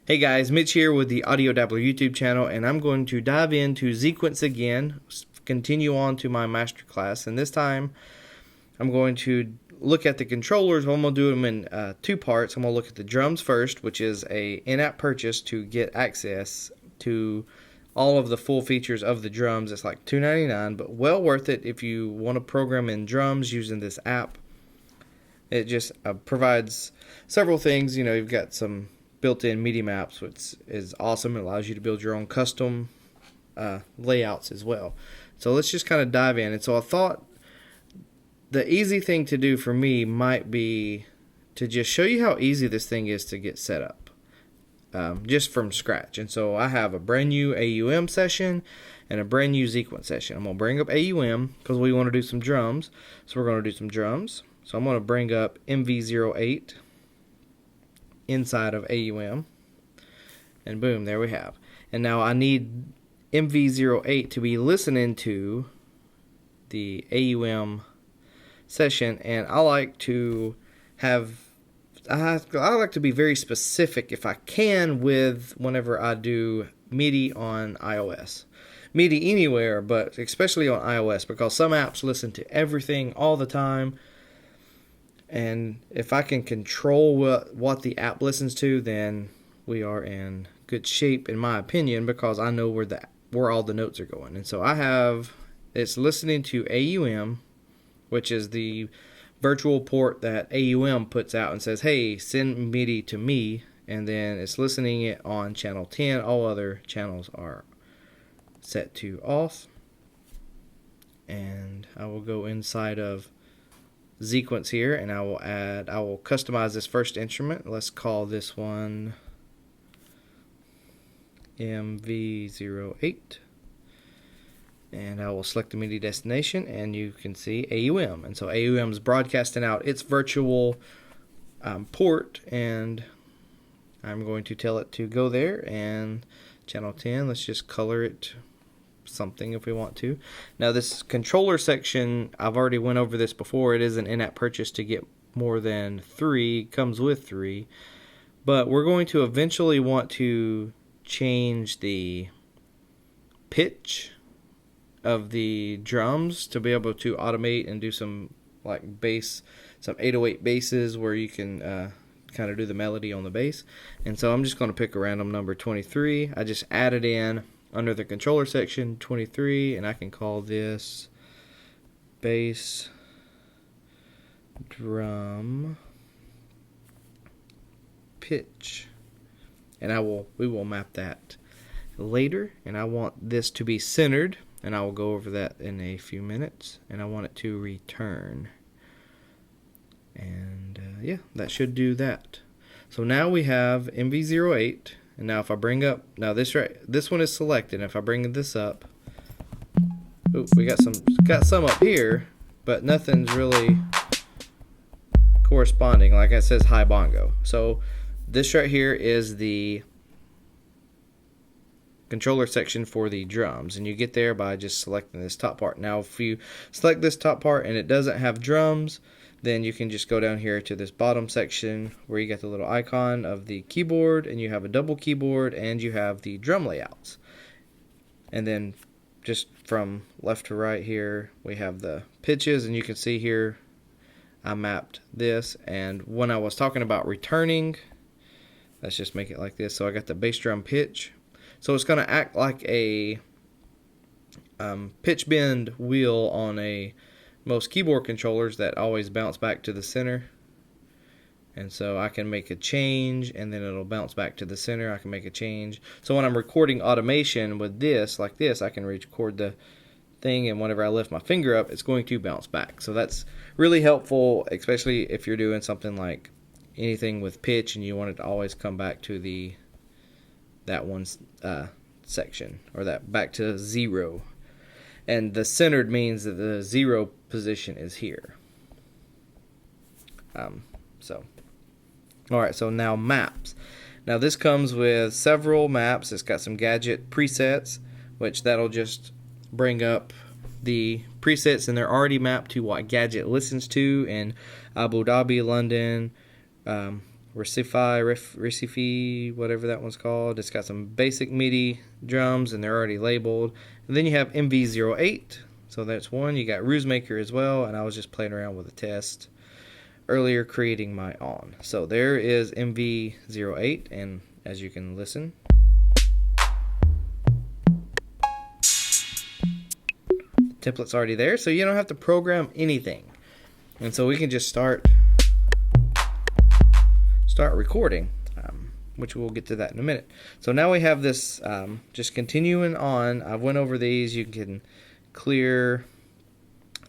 Hey guys, Mitch here with the AudioDabbler YouTube channel, and I'm going to dive into Xequence again, continue on to my masterclass, and this time I'm going to look at the controllers. I'm going to do them in two parts. I'm going to look at the drums first, which is a in-app purchase to get access to all of the full features of the drums. It's like $2.99, but well worth it if you want to program in drums using this app. It just provides several things. You know, you've got some built-in Midi maps, which is awesome. It allows you to build your own custom layouts as well. So let's just kind of dive in. And so I thought the easy thing to do for me might be to just show you how easy this thing is to get set up, just from scratch. And so I have a brand new AUM session and a brand new Xequence session. I'm going to bring up AUM because we want to do some drums. So we're going to do some drums. So I'm going to bring up MV08 inside of AUM, and boom, there we have. And now I need MV08 to be listening to the AUM session, and I like to be very specific if I can with whenever I do Midi on iOS. Midi anywhere, but especially on iOS, because some apps listen to everything all the time. And if I can control what the app listens to, then we are in good shape, in my opinion, because I know where all the notes are going. And so it's listening to AUM, which is the virtual port that AUM puts out and says, hey, send MIDI to me. And then it's listening it on channel 10. All other channels are set to off. And I will go inside of Xequence here, and I will customize this first instrument. Let's call this one MV08, and I will select the MIDI destination, and you can see AUM. And so AUM is broadcasting out its virtual port, and I'm going to tell it to go there. And channel 10, let's just color it something if we want to. Now this controller section, I've already went over this before. It is an in-app purchase to get more than 3, comes with 3, but we're going to eventually want to change the pitch of the drums to be able to automate and do some like bass, some 808 basses where you can kind of do the melody on the bass. And so I'm just going to pick a random number 23. I just added in under the controller section 23, and I can call this bass drum pitch, and we will map that later. And I want this to be centered, and I will go over that in a few minutes. And I want it to return, and yeah, that should do that. So now we have MV08. And now if I bring up, this one is selected. And if I bring this up, we got some up here, but nothing's really corresponding. Like it says high bongo. So this right here is the controller section for the drums, and you get there by just selecting this top part. Now if you select this top part and it doesn't have drums, then you can just go down here to this bottom section where you get the little icon of the keyboard, and you have a double keyboard, and you have the drum layouts. And then just from left to right here, we have the pitches, and you can see here I mapped this. And when I was talking about returning, let's just make it like this. So I got the bass drum pitch. So it's going to act like a pitch bend wheel on most keyboard controllers that always bounce back to the center. And so I can make a change, and then it'll bounce back to the center. I can make a change. So when I'm recording automation with this, like this, I can record the thing, and whenever I lift my finger up, it's going to bounce back. So that's really helpful, especially if you're doing something like anything with pitch and you want it to always come back to that one section, or that back to 0. And the centered means that the 0 position is here. Alright, so now maps. Now this comes with several maps. It's got some gadget presets, which that'll just bring up the presets, and they're already mapped to what gadget listens to in Abu Dhabi, London, Recife, whatever that one's called. It's got some basic MIDI drums, and they're already labeled. And then you have MV08, so that's one. You got Rusemaker as well, and I was just playing around with a test earlier creating my own. So there is MV08, and as you can listen, the template's already there, so you don't have to program anything. And so we can just start recording, which we'll get to that in a minute. So now we have this, just continuing on. I went over these. You can clear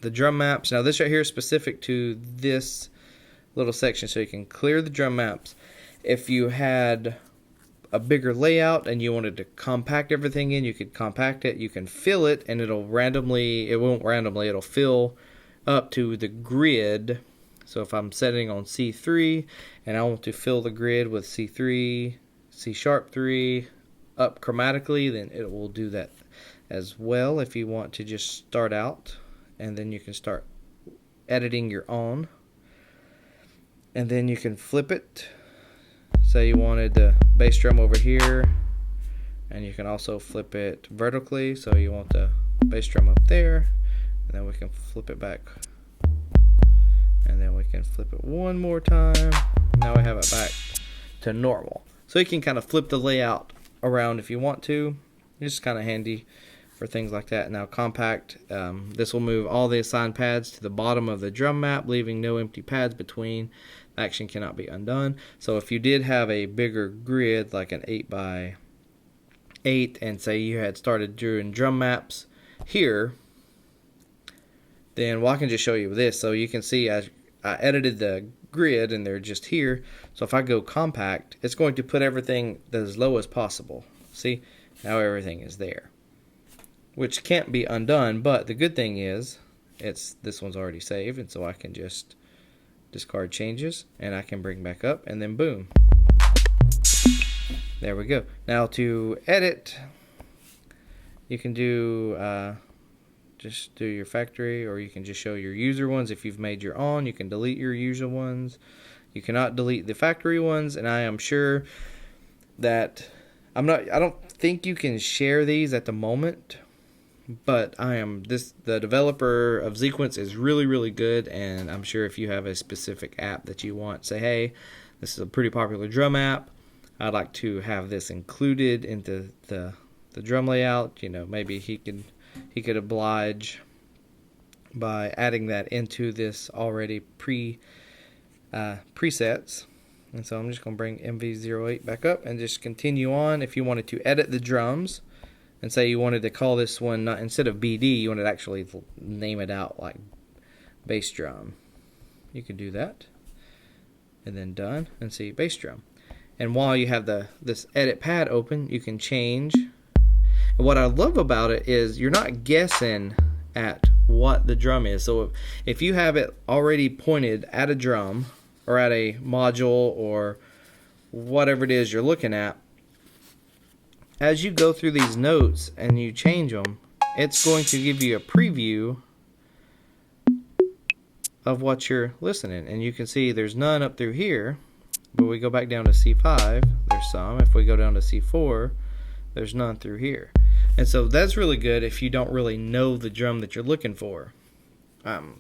the drum maps. Now this right here is specific to this little section, so you can clear the drum maps. If you had a bigger layout and you wanted to compact everything in, you could compact it. You can fill it, and it'll fill up to the grid. So if I'm setting on C3 and I want to fill the grid with C3, C#3 up chromatically, then it will do that as well. If you want to just start out, and then you can start editing your own, and then you can flip it. Say you wanted the bass drum over here, and you can also flip it vertically, so you want the bass drum up there, and then we can flip it back, and then we can flip it one more time. Now we have it back to normal. So you can kind of flip the layout around if you want to. It's just kind of handy for things like that. Now compact, this will move all the assigned pads to the bottom of the drum map, leaving no empty pads between. Action cannot be undone. So if you did have a bigger grid, like an 8x8, and say you had started doing drum maps here, then I can just show you this. So you can see I edited the grid, and they're just here. So if I go compact, it's going to put everything as low as possible. See, now everything is there, which can't be undone. But the good thing is, this one's already saved, and so I can just discard changes, and I can bring back up, and then boom, there we go. Now to edit, you can do just do your factory, or you can just show your user ones. If you've made your own, you can delete your user ones. You cannot delete the factory ones, and I am sure that I don't think you can share these at the moment, but the developer of Xequence is really, really good, and I'm sure if you have a specific app that you want, say, hey, this is a pretty popular drum app, I'd like to have this included into the drum layout. Maybe he could oblige by adding that into this already presets. And so I'm just going to bring MV08 back up and just continue on. If you wanted to edit the drums, and say you wanted to call this one, instead of BD, you wanted to actually name it out like bass drum, you can do that, and then done, and see bass drum. And while you have this edit pad open, you can change. And what I love about it is you're not guessing at what the drum is. So if you have it already pointed at a drum or at a module or whatever it is you're looking at, as you go through these notes and you change them, it's going to give you a preview of what you're listening. And you can see there's none up through here, but we go back down to C5, there's some. If we go down to C4, there's none through here. And so that's really good if you don't really know the drum that you're looking for.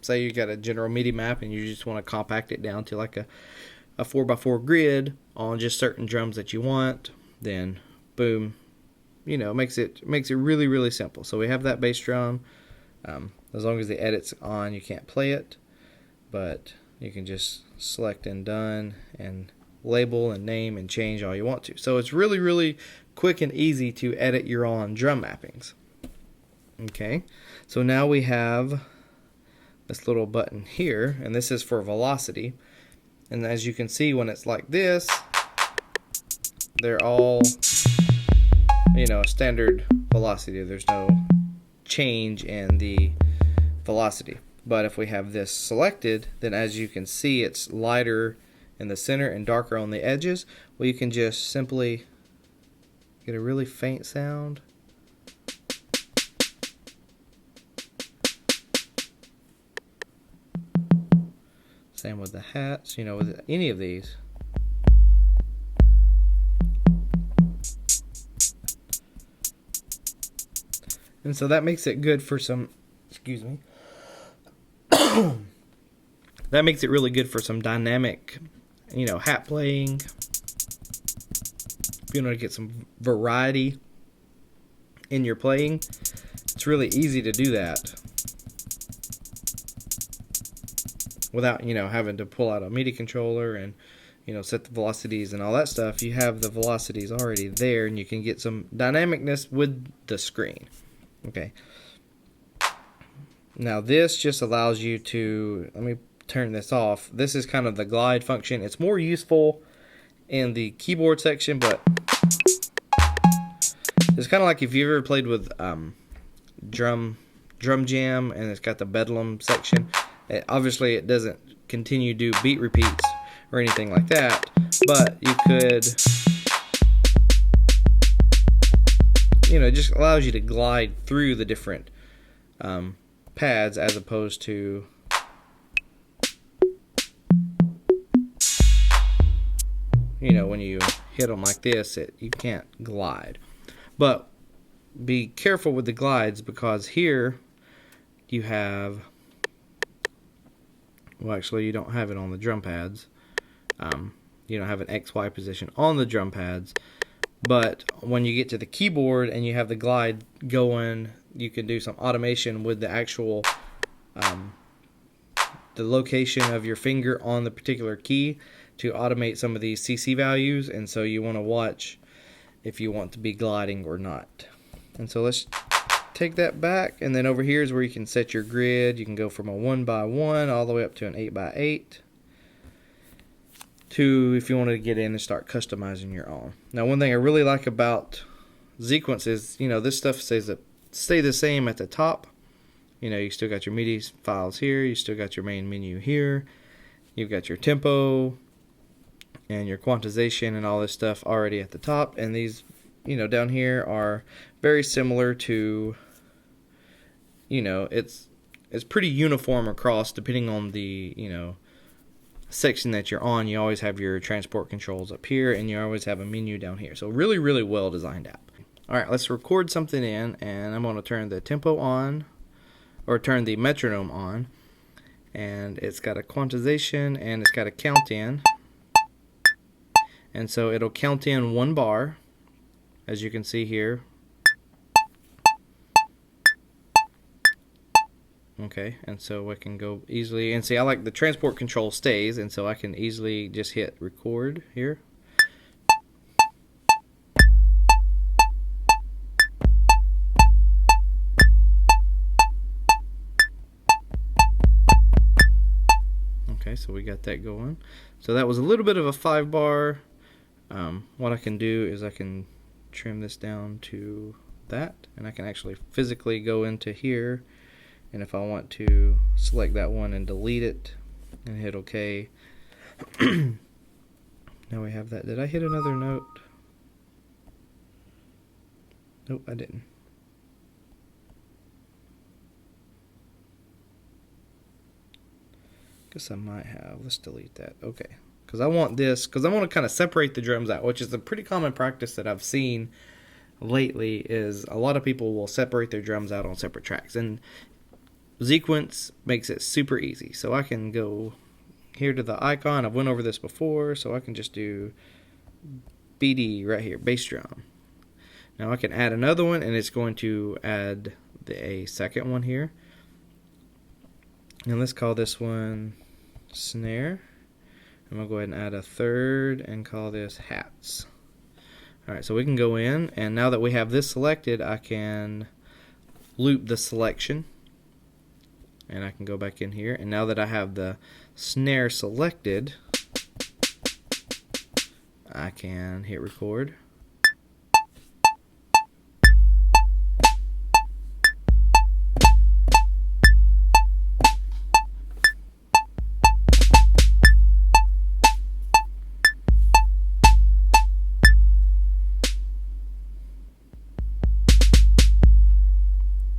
Say you got a general MIDI map and you just want to compact it down to like a 4x4 grid on just certain drums that you want, then boom, makes it really, really simple. So we have that bass drum. As long as the edit's on, you can't play it, but you can just select and done and label and name and change all you want to. So it's really, really quick and easy to edit your own drum mappings. Okay, so now we have this little button here, and this is for velocity. And as you can see, when it's like this, they're all standard velocity. There's no change in the velocity. But if we have this selected, then as you can see, it's lighter in the center and darker on the edges. Well, you can just simply get a really faint sound. Same with the hats, with any of these. And so that makes it good for some, excuse me, that makes it really good for some dynamic, hat playing. If you want to get some variety in your playing, it's really easy to do that without, having to pull out a MIDI controller and, set the velocities and all that stuff. You have the velocities already there, and you can get some dynamicness with the screen. Okay. Now this just allows you to, let me turn this off. This is kind of the glide function. It's more useful in the keyboard section, but it's kind of like if you ever played with drum jam, and it's got the bedlam section. Obviously it doesn't continue to do beat repeats or anything like that, but you could, it just allows you to glide through the different pads, as opposed to when you hit them like this, you can't glide. But be careful with the glides, because here you have, well, actually you don't have it on the drum pads. You don't have an XY position on the drum pads, but when you get to the keyboard and you have the glide going, you can do some automation with the actual the location of your finger on the particular key to automate some of these CC values. And so you want to watch if you want to be gliding or not. And so let's take that back, and then over here is where you can set your grid. You can go from a 1x1 all the way up to an 8x8, to if you want to get in and start customizing your own. Now, one thing I really like about Xequence is, this stuff stay the same at the top. You still got your MIDI files here. You still got your main menu here. You've got your tempo and your quantization and all this stuff already at the top. And these, down here are very similar to, it's pretty uniform across, depending on the, section that you're on. You always have your transport controls up here, and you always have a menu down here. So really, really well designed app. All right, let's record something in, and I'm going to turn the tempo on, or turn the metronome on, and it's got a quantization and it's got a count in, and so it'll count in 1 bar, as you can see here. Okay, and so I can go easily, and see, I like the transport control stays, and so I can easily just hit record here. Okay, so we got that going. So that was a little bit of a 5 bar. What I can do is I can trim this down to that, and I can actually physically go into here, and if I want to select that one and delete it and hit OK. Now we have that. Did I hit another note? Nope, I didn't. Guess I might have. Let's delete that. Okay. Because I want this, because I want to kind of separate the drums out, which is a pretty common practice that I've seen lately, is a lot of people will separate their drums out on separate tracks. And Xequence makes it super easy. So I can go here to the icon. I've went over this before, so I can just do BD right here, bass drum. Now I can add another one, and it's going to add a second one here. And let's call this one snare. I'm going to go ahead and add a third and call this hats. Alright, so we can go in, and now that we have this selected, I can loop the selection. And I can go back in here, and now that I have the snare selected, I can hit record.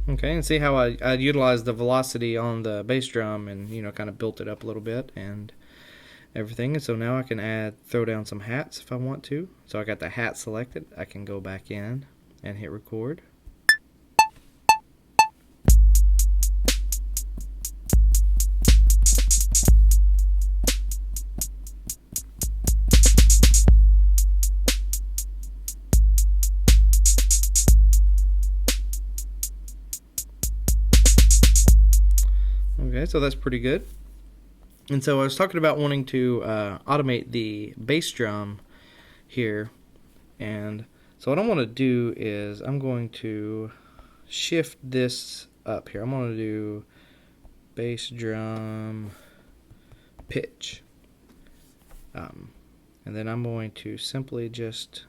Okay, and see how I utilized the velocity on the bass drum, and kind of built it up a little bit and everything. And so now I can throw down some hats if I want to. So I got the hat selected. I can go back in and hit record. Okay, so that's pretty good. And so I was talking about wanting to automate the bass drum here. And so what I'm going to do is I'm going to shift this up here. I'm going to do bass drum pitch. And then I'm going to simply just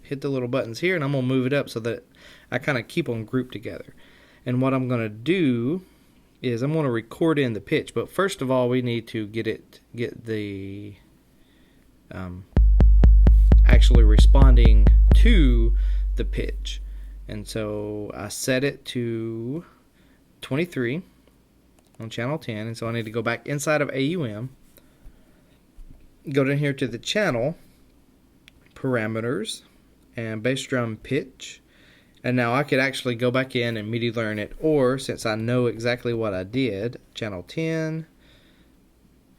hit the little buttons here, and I'm going to move it up so that I kind of keep them grouped together. And what I'm going to do is I'm going to record in the pitch, but first of all we need to get the actually responding to the pitch. And so I set it to 23 on channel 10, and so I need to go back inside of AUM, go down here to the channel parameters and bass drum pitch, and now I could actually go back in and MIDI learn it, or since I know exactly what I did, channel 10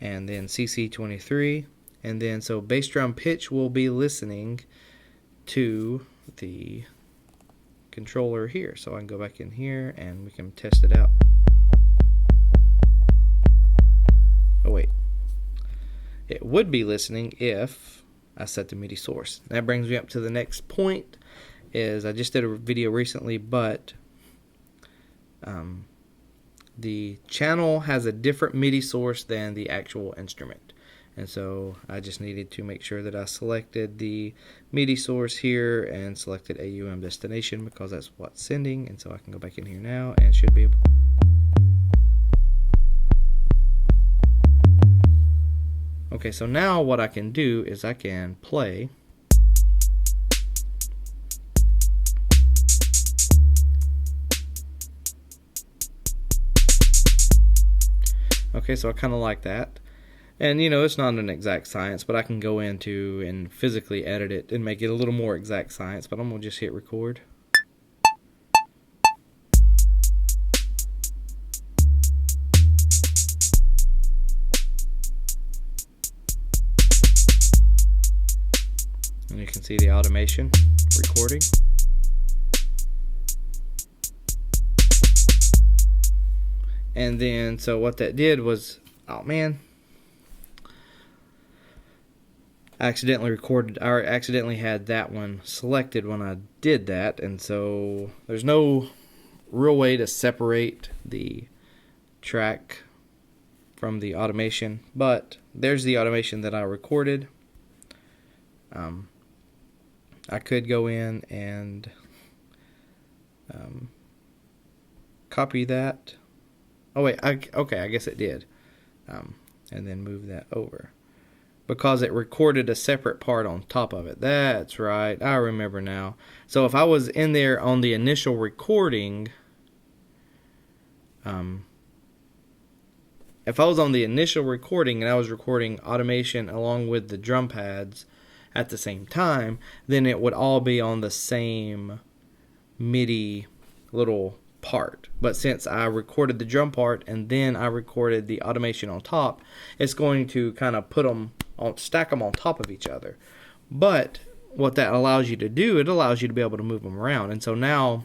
and then CC23, and then so bass drum pitch will be listening to the controller here. So I can go back in here and we can test it out. Oh wait, it would be listening if I set the MIDI source. That brings me up to the next point. Is I just did a video recently, but the channel has a different MIDI source than the actual instrument, and so I just needed to make sure that I selected the MIDI source here and selected AUM destination because that's what's sending. And so I can go back in here now and should be able. Okay, so now what I can do is I can play. Okay, so I kind of like that. And you know, it's not an exact science, but I can go into and physically edit it and make it a little more exact science. But I'm going to just hit record. And you can see the automation recording. And then, so what that did was, oh man, I accidentally had that one selected when I did that. And so there's no real way to separate the track from the automation, but there's the automation that I recorded. I could go in and copy that. Oh wait, okay, I guess it did. And then move that over. Because it recorded a separate part on top of it. That's right, I remember now. So if I was in there on the initial recording, if I was on the initial recording and I was recording automation along with the drum pads at the same time, then it would all be on the same MIDI little part. But since I recorded the drum part and then I recorded the automation on top, it's going to kind of stack them on top of each other. But what that allows you to do, it allows you to be able to move them around. And so now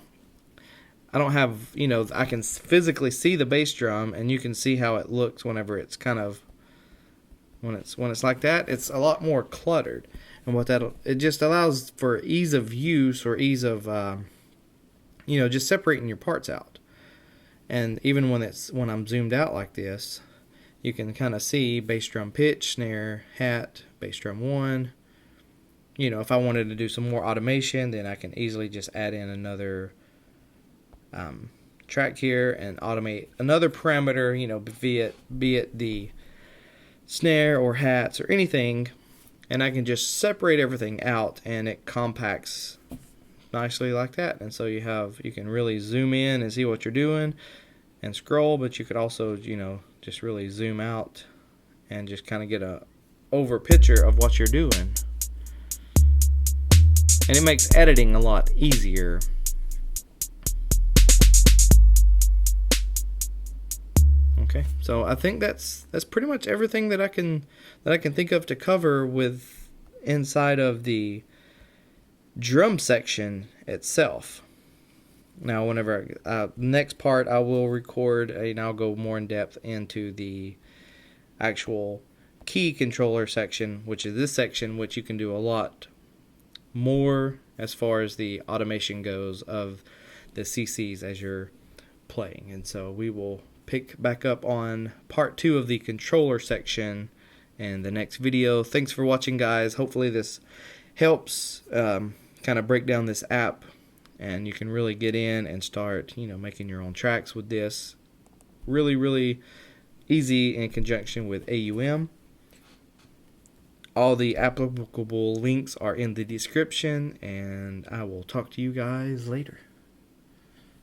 I don't have, you know, I can physically see the bass drum, and you can see how it looks whenever it's kind of, when it's like that, it's a lot more cluttered. And it just allows for ease of use, or ease of you know, just separating your parts out. And even when I'm zoomed out like this, you can kind of see bass drum pitch, snare, hat, bass drum 1. You know, if I wanted to do some more automation, then I can easily just add in another track here and automate another parameter, you know, be it the snare or hats or anything, and I can just separate everything out and it compacts nicely like that. And so you can really zoom in and see what you're doing and scroll, but you could also, you know, just really zoom out and just kind of get a over picture of what you're doing. And it makes editing a lot easier. Okay, so I think that's pretty much everything that I can think of to cover with inside of the drum section itself. Now, whenever next part, I will record and I'll go more in depth into the actual key controller section, which is this section, which you can do a lot more as far as the automation goes of the CCs as you're playing. And so we will pick back up on part 2 of the controller section in the next video. Thanks for watching, guys. Hopefully this helps kind of break down this app, and you can really get in and start, making your own tracks with this. Really easy in conjunction with AUM. All the applicable links are in the description, and I will talk to you guys later.